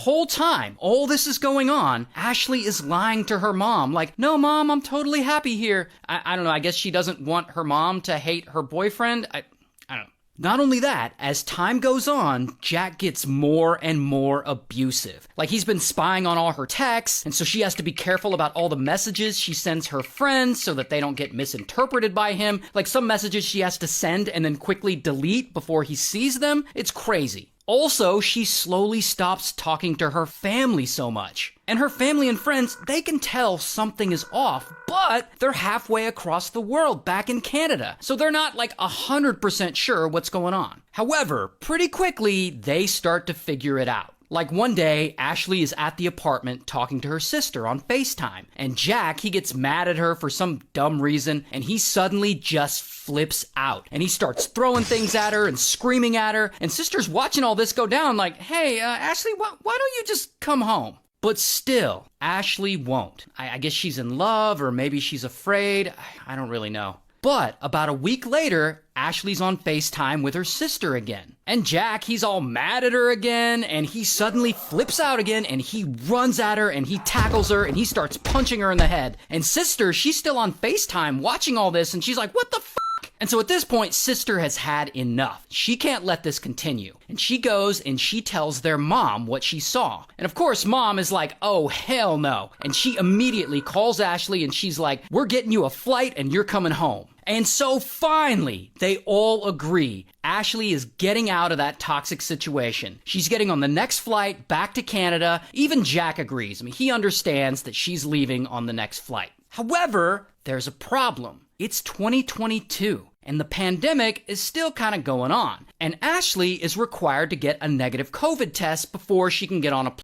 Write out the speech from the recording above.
Whole time, all this is going on, Ashley is lying to her mom, like, no, Mom, I'm totally happy here. I don't know, I guess she doesn't want her mom to hate her boyfriend. I don't know. Not only that, as time goes on, Jack gets more and more abusive. Like, he's been spying on all her texts, and so she has to be careful about all the messages she sends her friends so that they don't get misinterpreted by him. Like, some messages she has to send and then quickly delete before he sees them. It's crazy. Also, she slowly stops talking to her family so much. And her family and friends, they can tell something is off, but they're halfway across the world back in Canada. So they're not like 100% sure what's going on. However, pretty quickly, they start to figure it out. Like one day, Ashley is at the apartment talking to her sister on FaceTime. And Jack, he gets mad at her for some dumb reason, and he suddenly just flips out. And he starts throwing things at her and screaming at her. And sister's watching all this go down like, hey, Ashley, why don't you just come home? But still, Ashley won't. I guess she's in love, or maybe she's afraid. I don't really know. But about a week later, Ashley's on FaceTime with her sister again. And Jack, he's all mad at her again, and he suddenly flips out again, and he runs at her, and he tackles her, and he starts punching her in the head. And sister, she's still on FaceTime watching all this, and she's like, what the f***? And so at this point, sister has had enough. She can't let this continue. And she goes and she tells their mom what she saw. And of course, mom is like, oh, hell no. And she immediately calls Ashley and she's like, we're getting you a flight and you're coming home. And so finally, they all agree. Ashley is getting out of that toxic situation. She's getting on the next flight back to Canada. Even Jack agrees. I mean, he understands that she's leaving on the next flight. However, there's a problem. It's 2022. And the pandemic is still kind of going on. And Ashley is required to get a negative COVID test before she can get on a plane.